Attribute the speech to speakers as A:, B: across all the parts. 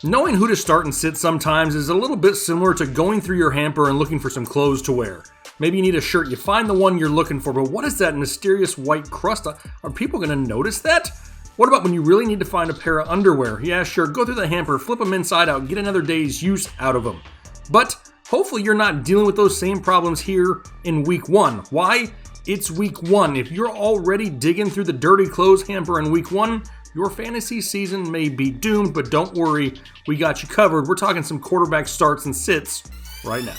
A: Knowing who to start and sit sometimes is a little bit similar to going through your hamper and looking for some clothes to wear. Maybe you need a shirt, you find the one you're looking for, but what is that mysterious white crust? Are people going to notice that? What about when you really need to find a pair of underwear? Yeah, sure, go through the hamper, flip them inside out, get another day's use out of them. But hopefully you're not dealing with those same problems here in week 1. Why? It's week 1. If you're already digging through the dirty clothes hamper in week 1, your fantasy season may be doomed, but don't worry, we got you covered. We're talking some quarterback starts and sits right now.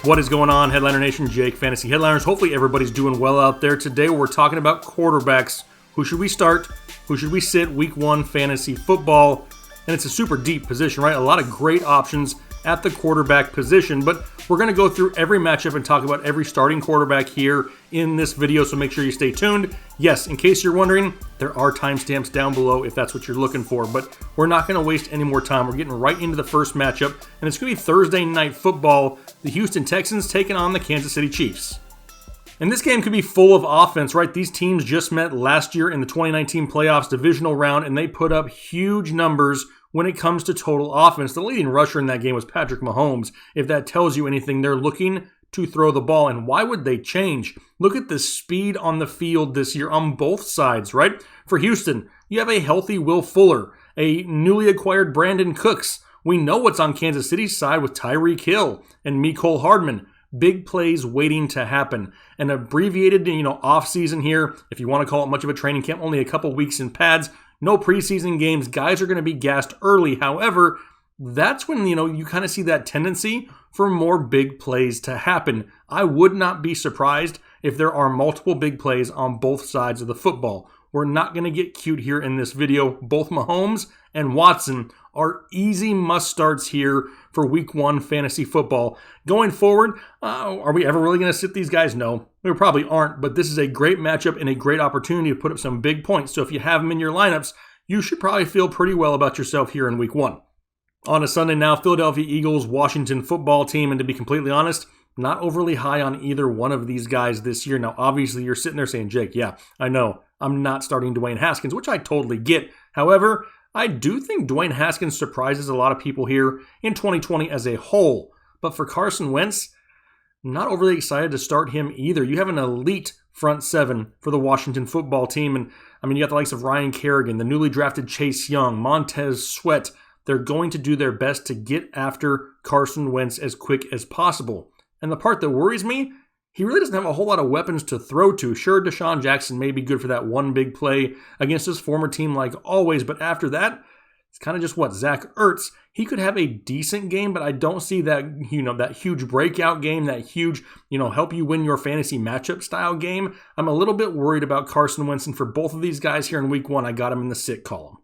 A: What is going on, Headliner Nation? Jake, Fantasy Headliners. Hopefully everybody's doing well out there. Today we're talking about quarterbacks. Who should we start? Who should we sit? Week 1 fantasy football. And it's a super deep position, right? A lot of great options at the quarterback position, but we're going to go through every matchup and talk about every starting quarterback here in this video, so make sure you stay tuned. Yes, in case you're wondering, there are timestamps down below if that's what you're looking for, but we're not going to waste any more time. We're getting right into the first matchup, and it's going to be Thursday Night Football, the Houston Texans taking on the Kansas City Chiefs. And this game could be full of offense, right? These teams just met last year in the 2019 playoffs divisional round, and they put up huge numbers when it comes to total offense. The leading rusher in that game was Patrick Mahomes. If that tells you anything, they're looking to throw the ball. And why would they change? Look at the speed on the field this year on both sides, right? For Houston, you have a healthy Will Fuller, a newly acquired Brandon Cooks. We know what's on Kansas City's side with Tyreek Hill and Mecole Hardman. Big plays waiting to happen. An abbreviated, off-season here, if you want to call it much of a training camp, only a couple weeks in pads. No preseason games. Guys are going to be gassed early. However, that's when, you kind of see that tendency for more big plays to happen. I would not be surprised if there are multiple big plays on both sides of the football. We're not going to get cute here in this video. Both Mahomes and Watson are easy must-starts here for week 1 fantasy football. Going forward, are we ever really going to sit these guys? No, we probably aren't, but this is a great matchup and a great opportunity to put up some big points. So if you have them in your lineups, you should probably feel pretty well about yourself here in week 1. On a Sunday now, Philadelphia Eagles, Washington football team, and to be completely honest, not overly high on either one of these guys this year. Now, obviously, you're sitting there saying, Jake, yeah, I know, I'm not starting Dwayne Haskins, which I totally get. However, I do think Dwayne Haskins surprises a lot of people here in 2020 as a whole. But for Carson Wentz, not overly excited to start him either. You have an elite front seven for the Washington football team. And you got the likes of Ryan Kerrigan, the newly drafted Chase Young, Montez Sweat. They're going to do their best to get after Carson Wentz as quick as possible. And the part that worries me, he really doesn't have a whole lot of weapons to throw to. Sure, Deshaun Jackson may be good for that one big play against his former team like always, but after that, it's kind of just Zach Ertz. He could have a decent game, but I don't see that, that huge breakout game, that huge, help you win your fantasy matchup style game. I'm a little bit worried about Carson Wentz, and for both of these guys here in week 1, I got him in the sit column.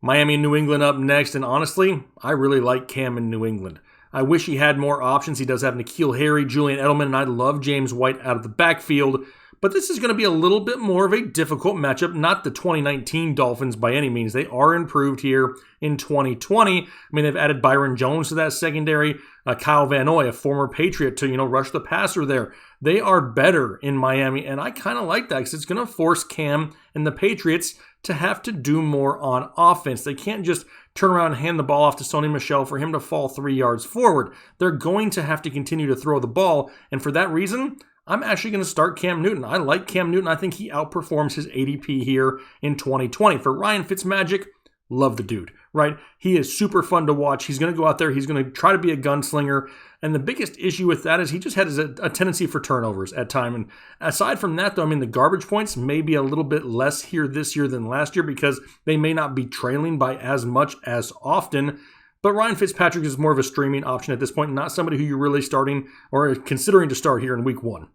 A: Miami and New England up next, and honestly, I really like Cam in New England. I wish he had more options. He does have N'Keal Harry, Julian Edelman, and I love James White out of the backfield. But this is going to be a little bit more of a difficult matchup. Not the 2019 Dolphins by any means. They are improved here in 2020. They've added Byron Jones to that secondary. Kyle Van Noy, a former Patriot, to, rush the passer there. They are better in Miami, and I kind of like that because it's going to force Cam and the Patriots to have to do more on offense. They can't just turn around and hand the ball off to Sony Michel for him to fall 3 yards forward. They're going to have to continue to throw the ball, and for that reason, I'm actually going to start Cam Newton. I like Cam Newton. I think he outperforms his ADP here in 2020. For Ryan Fitzmagic, love the dude, right? He is super fun to watch. He's going to go out there. He's going to try to be a gunslinger. And the biggest issue with that is he just has a tendency for turnovers at time. And aside from that, though, the garbage points may be a little bit less here this year than last year because they may not be trailing by as much as often. But Ryan Fitzpatrick is more of a streaming option at this point, not somebody who you're really starting or considering to start here in week 1.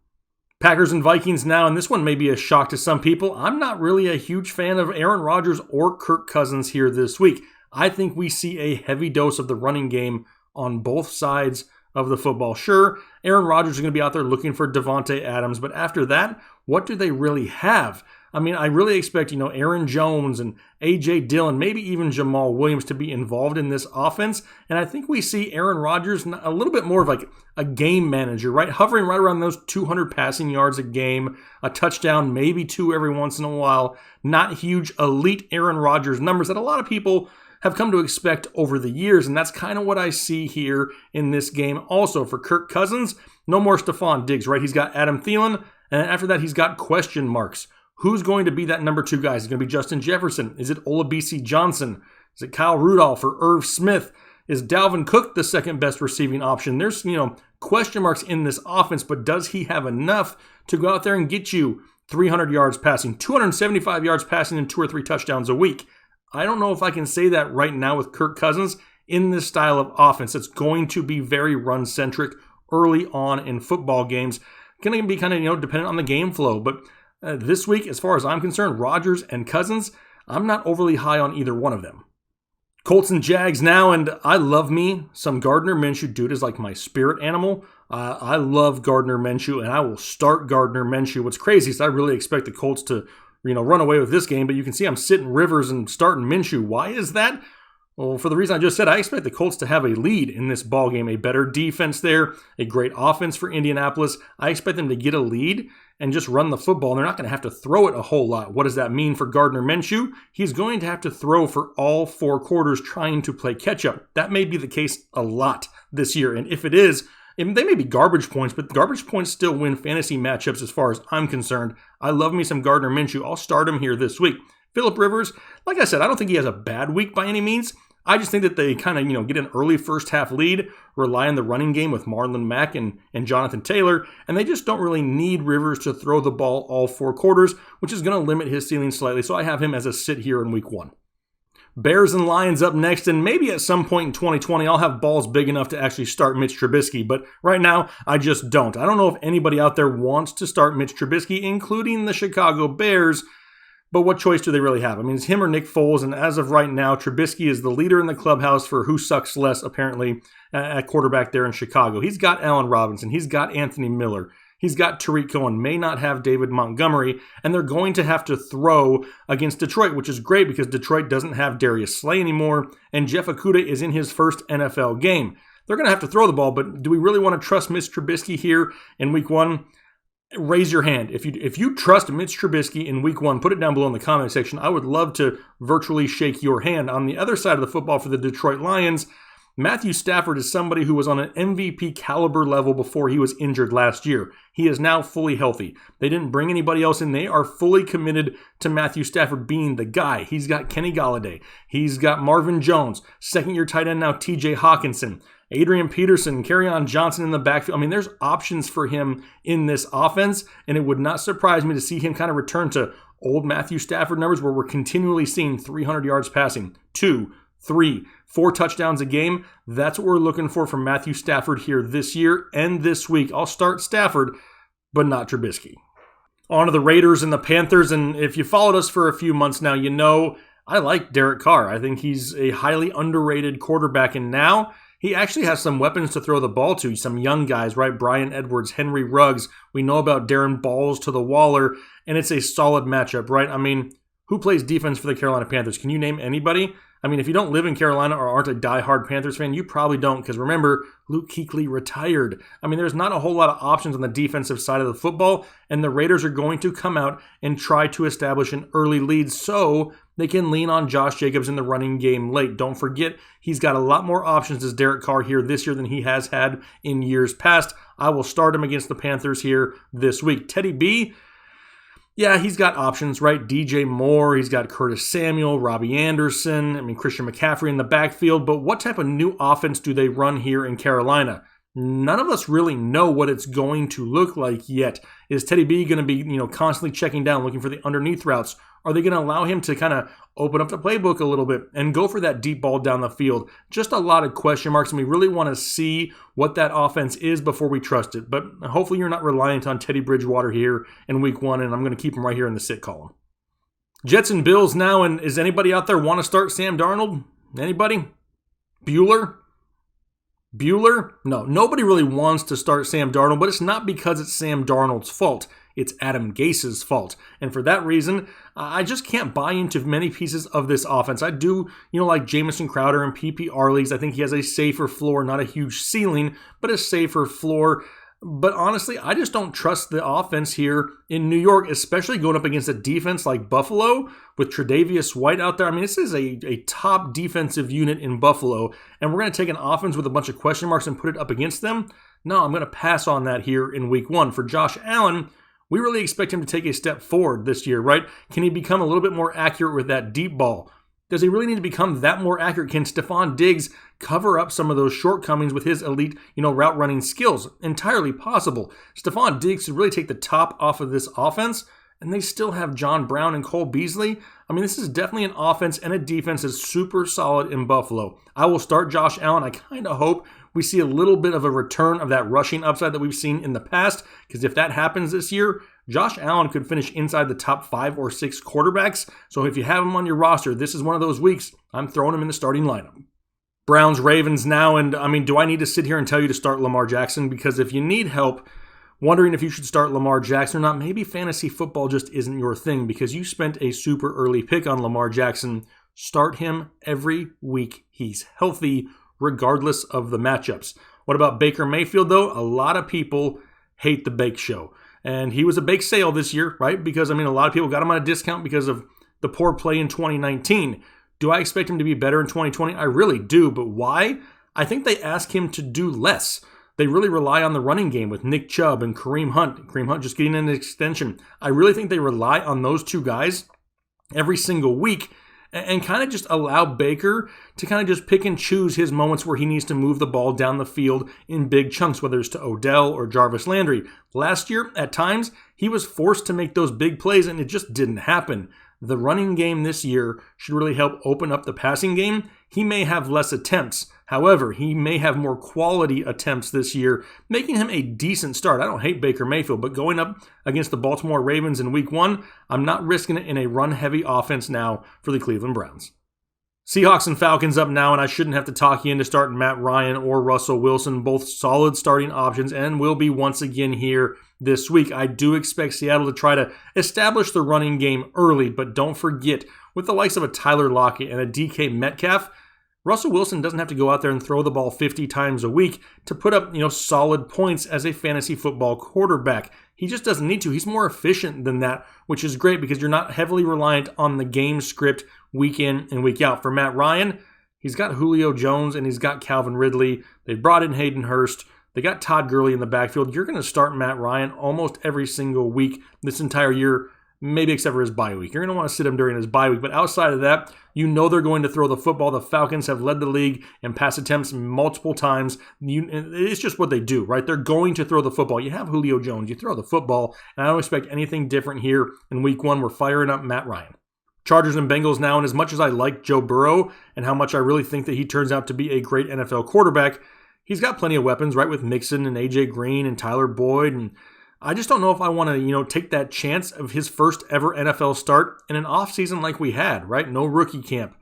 A: Packers and Vikings now, and this one may be a shock to some people. I'm not really a huge fan of Aaron Rodgers or Kirk Cousins here this week. I think we see a heavy dose of the running game on both sides of the football. Sure, Aaron Rodgers is going to be out there looking for Devontae Adams, but after that, what do they really have? I mean, I really expect, Aaron Jones and A.J. Dillon, maybe even Jamal Williams to be involved in this offense. And I think we see Aaron Rodgers a little bit more of like a game manager, right? Hovering right around those 200 passing yards a game, a touchdown, maybe 2 every once in a while. Not huge elite Aaron Rodgers numbers that a lot of people have come to expect over the years, and that's kind of what I see here in this game. Also, for Kirk Cousins, no more Stephon Diggs, right? He's got Adam Thielen, and after that, he's got question marks. Who's going to be that number 2 guy? Is it going to be Justin Jefferson? Is it Olabisi Johnson? Is it Kyle Rudolph or Irv Smith? Is Dalvin Cook the second best receiving option? There's, question marks in this offense, but does he have enough to go out there and get you 300 yards passing, 275 yards passing, and 2 or 3 touchdowns a week? I don't know if I can say that right now with Kirk Cousins in this style of offense. It's going to be very run-centric early on in football games. Going to be kind of, dependent on the game flow. But this week, as far as I'm concerned, Rodgers and Cousins, I'm not overly high on either one of them. Colts and Jags now, and I love me some Gardner Minshew. Dude is like my spirit animal. I love Gardner Minshew, and I will start Gardner Minshew. What's crazy is I really expect the Colts to run away with this game, but you can see I'm sitting Rivers and starting Minshew. Why is that? Well, for the reason I just said, I expect the Colts to have a lead in this ball game. A better defense there, a great offense for Indianapolis. I expect them to get a lead and just run the football, and they're not going to have to throw it a whole lot. What does that mean for Gardner Minshew? He's going to have to throw for all 4 quarters trying to play catch-up. That may be the case a lot this year, and if it is, they may be garbage points, but garbage points still win fantasy matchups as far as I'm concerned. I love me some Gardner Minshew. I'll start him here this week. Phillip Rivers, like I said, I don't think he has a bad week by any means. I just think that they kind of, get an early first half lead, rely on the running game with Marlon Mack and Jonathan Taylor, and they just don't really need Rivers to throw the ball all 4 quarters, which is going to limit his ceiling slightly. So I have him as a sit here in week 1. Bears and Lions up next, and maybe at some point in 2020, I'll have balls big enough to actually start Mitch Trubisky, but right now, I just don't. I don't know if anybody out there wants to start Mitch Trubisky, including the Chicago Bears, but what choice do they really have? I mean, it's him or Nick Foles, and as of right now, Trubisky is the leader in the clubhouse for who sucks less, apparently, at quarterback there in Chicago. He's got Allen Robinson. He's got Anthony Miller. He's got Tariq Cohen, may not have David Montgomery, and they're going to have to throw against Detroit, which is great because Detroit doesn't have Darius Slay anymore, and Jeff Okudah is in his first NFL game. They're going to have to throw the ball, but do we really want to trust Mitch Trubisky here in week 1? Raise your hand. If you trust Mitch Trubisky in week 1, put it down below in the comment section. I would love to virtually shake your hand. On the other side of the football for the Detroit Lions, Matthew Stafford is somebody who was on an MVP caliber level before he was injured last year. He is now fully healthy. They didn't bring anybody else in. They are fully committed to Matthew Stafford being the guy. He's got Kenny Golladay. He's got Marvin Jones. Second-year tight end now, TJ Hawkinson. Adrian Peterson, Kerryon Johnson in the backfield. I mean, there's options for him in this offense, and it would not surprise me to see him kind of return to old Matthew Stafford numbers where we're continually seeing 300 yards passing, 2, 3, 4 touchdowns a game. That's what we're looking for from Matthew Stafford here this year and this week. I'll start Stafford, but not Trubisky. On to the Raiders and the Panthers, and if you followed us for a few months now, you know I like Derek Carr. I think he's a highly underrated quarterback, and now he actually has some weapons to throw the ball to, some young guys, right? Brian Edwards, Henry Ruggs. We know about Darren Balls to the Waller, and it's a solid matchup, right? I mean, who plays defense for the Carolina Panthers? Can you name anybody? I mean, if you don't live in Carolina or aren't a diehard Panthers fan, you probably don't, because remember, Luke Kuechly retired. I mean, there's not a whole lot of options on the defensive side of the football, and the Raiders are going to come out and try to establish an early lead so they can lean on Josh Jacobs in the running game late. Don't forget, he's got a lot more options as Derek Carr here this year than he has had in years past. I will start him against the Panthers here this week. Teddy B, yeah, he's got options, right? DJ Moore, he's got Curtis Samuel, Robbie Anderson, Christian McCaffrey in the backfield, but what type of new offense do they run here in Carolina? None of us really know what it's going to look like yet. Is Teddy B going to be, constantly checking down, looking for the underneath routes? Are they going to allow him to kind of open up the playbook a little bit and go for that deep ball down the field? Just a lot of question marks, and we really want to see what that offense is before we trust it. But hopefully you're not reliant on Teddy Bridgewater here in week 1, and I'm going to keep him right here in the sit column. Jets and Bills now, and is anybody out there want to start Sam Darnold? Anybody? Bueller? No, nobody really wants to start Sam Darnold, but it's not because it's Sam Darnold's fault. it's Adam Gase's fault. And for that reason, I just can't buy into many pieces of this offense. I do, like Jamison Crowder in PPR leagues. I think he has a safer floor, not a huge ceiling, but a safer floor. But honestly, I just don't trust the offense here in New York, especially going up against a defense like Buffalo with Tre'Davious White out there. I mean, this is a top defensive unit in Buffalo, and we're going to take an offense with a bunch of question marks and put it up against them? No, I'm going to pass on that here in week one. For Josh Allen, we really expect him to take a step forward this year, right? Can he become a little bit more accurate with that deep ball? Does he really need to become that more accurate? Can Stephon Diggs cover up some of those shortcomings with his elite, route running skills? Entirely possible. Stephon Diggs could really take the top off of this offense, and they still have John Brown and Cole Beasley. I mean, this is definitely an offense and a defense that's super solid in Buffalo. I will start Josh Allen. I kind of hope we see a little bit of a return of that rushing upside that we've seen in the past, because if that happens this year, Josh Allen could finish inside the top 5 or 6 quarterbacks. So if you have him on your roster, this is one of those weeks I'm throwing him in the starting lineup. Browns, Ravens now, and I mean, do I need to sit here and tell you to start Lamar Jackson? Because if you need help wondering if you should start Lamar Jackson or not, maybe fantasy football just isn't your thing because you spent a super early pick on Lamar Jackson. Start him every week. He's healthy regardless of the matchups. What about Baker Mayfield, though? A lot of people hate the bake show. And he was a bake sale this year, right? Because, a lot of people got him on a discount because of the poor play in 2019. Do I expect him to be better in 2020? I really do. But why? I think they ask him to do less. They really rely on the running game with Nick Chubb and Kareem Hunt. Kareem Hunt just getting an extension. I really think they rely on those two guys every single week and kind of just allow Baker to kind of just pick and choose his moments where he needs to move the ball down the field in big chunks, whether it's to Odell or Jarvis Landry. Last year, at times, he was forced to make those big plays, and it just didn't happen. The running game this year should really help open up the passing game. He may have less attempts. However, he may have more quality attempts this year, making him a decent start. I don't hate Baker Mayfield, but going up against the Baltimore Ravens in week one, I'm not risking it in a run-heavy offense now for the Cleveland Browns. Seahawks and Falcons up now, and I shouldn't have to talk you into starting Matt Ryan or Russell Wilson, both solid starting options, and will be once again here this week. I do expect Seattle to try to establish the running game early, but don't forget, with the likes of a Tyler Lockett and a DK Metcalf, Russell Wilson doesn't have to go out there and throw the ball 50 times a week to put up, solid points as a fantasy football quarterback. He just doesn't need to. He's more efficient than that, which is great because you're not heavily reliant on the game script week in and week out. For Matt Ryan, he's got Julio Jones and he's got Calvin Ridley. They brought in Hayden Hurst. They got Todd Gurley in the backfield. You're going to start Matt Ryan almost every single week this entire year, maybe except for his bye week. You're going to want to sit him during his bye week. But outside of that, they're going to throw the football. The Falcons have led the league in pass attempts multiple times. It's just what they do, right? They're going to throw the football. You have Julio Jones. You throw the football. And I don't expect anything different here in week one. We're firing up Matt Ryan. Chargers and Bengals now, and as much as I like Joe Burrow and how much I really think that he turns out to be a great NFL quarterback, he's got plenty of weapons, right, with Mixon and A.J. Green and Tyler Boyd, and I just don't know if I want to, take that chance of his first ever NFL start in an offseason like we had, right? No rookie camp,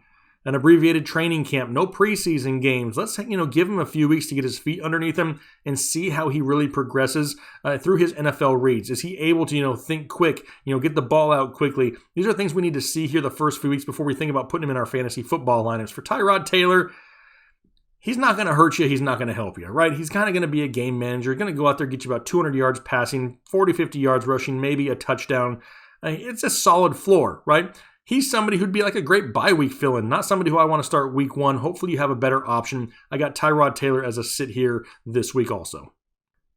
A: an abbreviated training camp, no preseason games. Let's, give him a few weeks to get his feet underneath him and see how he really progresses through his NFL reads. Is he able to, think quick, get the ball out quickly? These are things we need to see here the first few weeks before we think about putting him in our fantasy football lineups. For Tyrod Taylor, he's not going to hurt you. He's not going to help you, right? He's kind of going to be a game manager. Going to go out there, get you about 200 yards passing, 40, 50 yards rushing, maybe a touchdown. It's a solid floor, right? He's somebody who'd be like a great bye week fill-in, not somebody who I want to start week one. Hopefully you have a better option. I got Tyrod Taylor as a sit here this week also.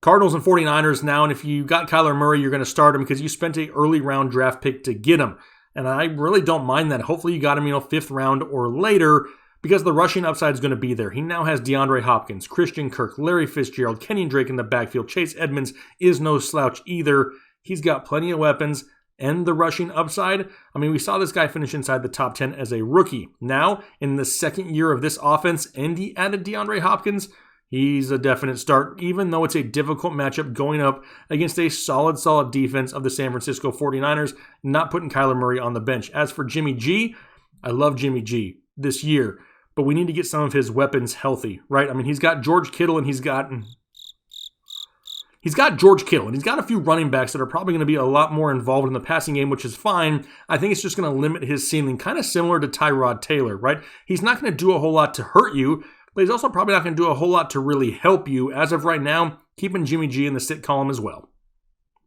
A: Cardinals and 49ers now, and if you got Kyler Murray, you're going to start him because you spent an early round draft pick to get him. And I really don't mind that. Hopefully you got him, 5th round or later, because the rushing upside is going to be there. He now has DeAndre Hopkins, Christian Kirk, Larry Fitzgerald, Kenyon Drake in the backfield. Chase Edmonds is no slouch either. He's got plenty of weapons and the rushing upside. We saw this guy finish inside the top 10 as a rookie. Now, in the second year of this offense, and he added DeAndre Hopkins, he's a definite start, even though it's a difficult matchup going up against a solid defense of the San Francisco 49ers, not putting Kyler Murray on the bench. As for Jimmy G, I love Jimmy G this year, but we need to get some of his weapons healthy, right? He's got George Kittle and he's got He's got George Kittle, and he's got a few running backs that are probably going to be a lot more involved in the passing game, which is fine. I think it's just going to limit his ceiling, kind of similar to Tyrod Taylor, right? He's not going to do a whole lot to hurt you, but he's also probably not going to do a whole lot to really help you. As of right now, keeping Jimmy G in the sit column as well.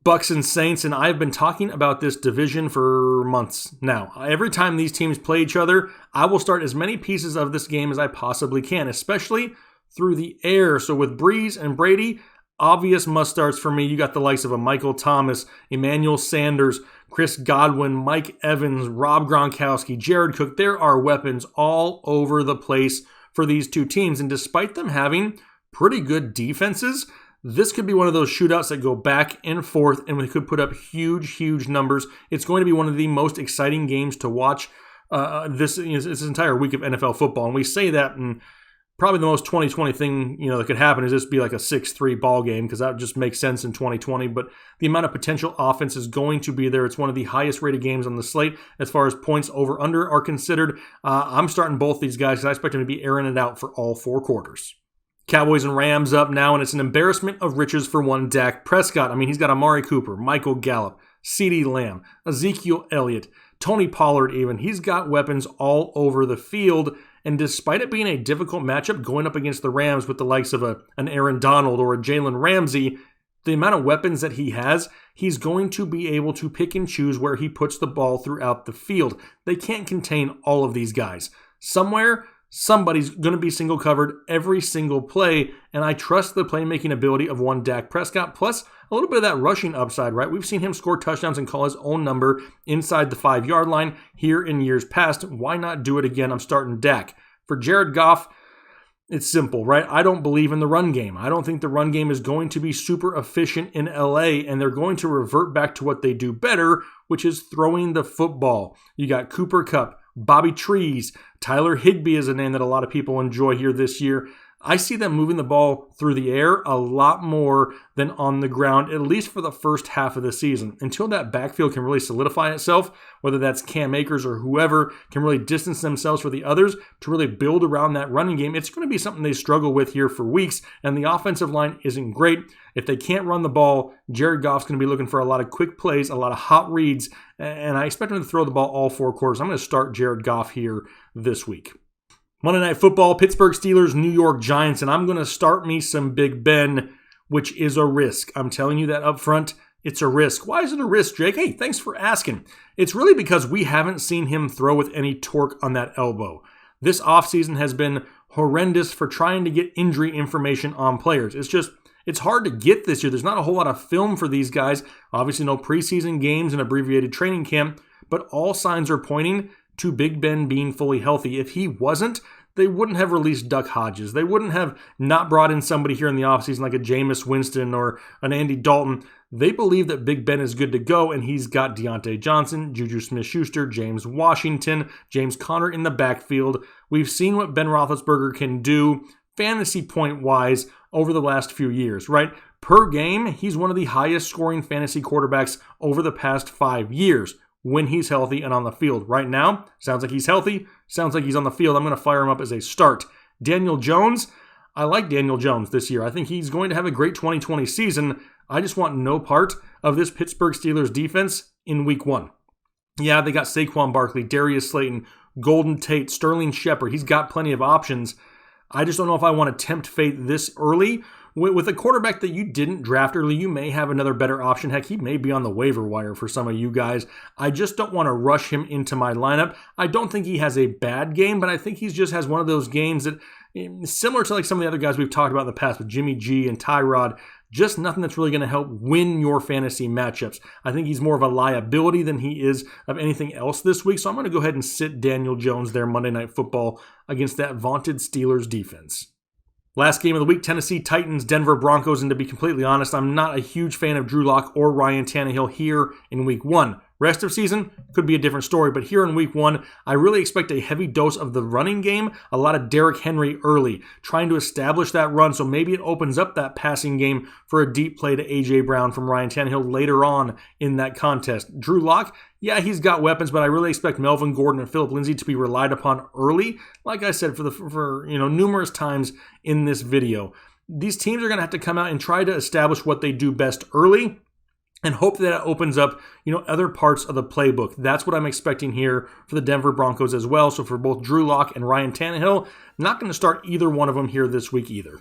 A: Bucks and Saints, and I've been talking about this division for months now. Every time these teams play each other, I will start as many pieces of this game as I possibly can, especially through the air. So with Breeze and Brady, obvious must-starts for me. You got the likes of a Michael Thomas, Emmanuel Sanders, Chris Godwin, Mike Evans, Rob Gronkowski, Jared Cook. There are weapons all over the place for these two teams. And despite them having pretty good defenses, this could be one of those shootouts that go back and forth, and we could put up huge numbers. It's going to be one of the most exciting games to watch this entire week of NFL football. And we say that, and probably the most 2020 thing that could happen is this be like a 6-3 ball game, because that just makes sense in 2020. But the amount of potential offense is going to be there. It's one of the highest rated games on the slate as far as points over under are considered. I'm starting both these guys because I expect them to be airing it out for all 4 quarters. Cowboys and Rams up now, and it's an embarrassment of riches for one Dak Prescott. I mean, he's got Amari Cooper, Michael Gallup, CeeDee Lamb, Ezekiel Elliott, Tony Pollard even. He's got weapons all over the field, and despite it being a difficult matchup going up against the Rams with the likes of an Aaron Donald or a Jalen Ramsey, the amount of weapons that he has, he's going to be able to pick and choose where he puts the ball throughout the field. They can't contain all of these guys. Somewhere, somebody's going to be single covered every single play, and I trust the playmaking ability of one Dak Prescott, plus a little bit of that rushing upside, right? We've seen him score touchdowns and call his own number inside the 5-yard line here in years past. Why not do it again? I'm starting Dak. For Jared Goff, it's simple, right? I don't believe in the run game. I don't think the run game is going to be super efficient in LA, and they're going to revert back to what they do better, which is throwing the football. You got Cooper Kupp, Bobby Trees, Tyler Higbee is a name that a lot of people enjoy here this year. I see them moving the ball through the air a lot more than on the ground, at least for the first half of the season. Until that backfield can really solidify itself, whether that's Cam Akers or whoever can really distance themselves for the others to really build around that running game, it's going to be something they struggle with here for weeks, and the offensive line isn't great. If they can't run the ball, Jared Goff's going to be looking for a lot of quick plays, a lot of hot reads, and I expect him to throw the ball all 4 quarters. I'm going to start Jared Goff here this week. Monday Night Football, Pittsburgh Steelers, New York Giants, and I'm going to start me some Big Ben, which is a risk. I'm telling you that up front, it's a risk. Why is it a risk, Jake? Hey, thanks for asking. It's really because we haven't seen him throw with any torque on that elbow. This offseason has been horrendous for trying to get injury information on players. It's hard to get this year. There's not a whole lot of film for these guys. Obviously, no preseason games and abbreviated training camp, but all signs are pointing to Big Ben being fully healthy. If he wasn't, they wouldn't have released Duck Hodges. They wouldn't have not brought in somebody here in the offseason like a Jameis Winston or an Andy Dalton. They believe that Big Ben is good to go, and he's got Deontay Johnson, Juju Smith-Schuster, James Washington, James Conner in the backfield. We've seen what Ben Roethlisberger can do fantasy point-wise over the last few years, right? Per game, he's one of the highest scoring fantasy quarterbacks over the past 5 years. When he's healthy and on the field. Right now, sounds like he's healthy, sounds like he's on the field. I'm going to fire him up as a start. Daniel Jones, I like Daniel Jones this year. I think he's going to have a great 2020 season. I just want no part of this Pittsburgh Steelers defense in week 1. Yeah, they got Saquon Barkley, Darius Slayton, Golden Tate, Sterling Shepard. He's got plenty of options. I just don't know if I want to tempt fate this early. With a quarterback that you didn't draft early, you may have another better option. Heck, he may be on the waiver wire for some of you guys. I just don't want to rush him into my lineup. I don't think he has a bad game, but I think he just has one of those games that, similar to like some of the other guys we've talked about in the past with Jimmy G and Tyrod, just nothing that's really going to help win your fantasy matchups. I think he's more of a liability than he is of anything else this week, so I'm going to go ahead and sit Daniel Jones there Monday Night Football against that vaunted Steelers defense. Last game of the week, Tennessee Titans, Denver Broncos, and to be completely honest, I'm not a huge fan of Drew Lock or Ryan Tannehill here in week 1. Rest of season could be a different story, but here in week 1, I really expect a heavy dose of the running game, a lot of Derrick Henry early, trying to establish that run, so maybe it opens up that passing game for a deep play to A.J. Brown from Ryan Tannehill later on in that contest. Drew Lock, yeah, he's got weapons, but I really expect Melvin Gordon and Phillip Lindsay to be relied upon early, like I said for numerous times in this video. these teams are going to have to come out and try to establish what they do best early and hope that it opens up, other parts of the playbook. That's what I'm expecting here for the Denver Broncos as well. So for both Drew Lock and Ryan Tannehill, not going to start either one of them here this week either.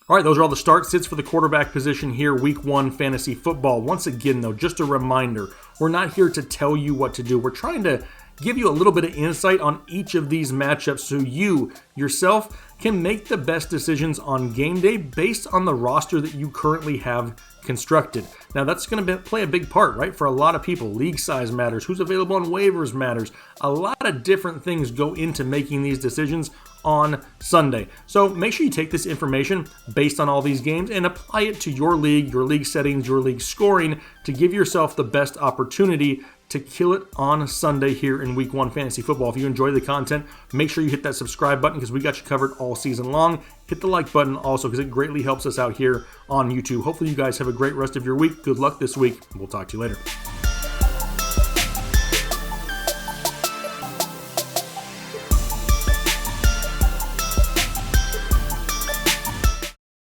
A: All right, those are all the start sits for the quarterback position here, Week 1 fantasy football. Once again, though, just a reminder, we're not here to tell you what to do. We're trying to give you a little bit of insight on each of these matchups so you, yourself, can make the best decisions on game day based on the roster that you currently have constructed. Now, that's going to play a big part, right? For a lot of people, league size matters, who's available on waivers matters. A lot of different things go into making these decisions on Sunday. So make sure you take this information based on all these games and apply it to your league settings, your league scoring to give yourself the best opportunity to kill it on Sunday here in Week 1 fantasy football. If you enjoy the content, make sure you hit that subscribe button because we got you covered all season long. Hit the like button also because it greatly helps us out here on YouTube. Hopefully you guys have a great rest of your week. Good luck this week. We'll talk to you later.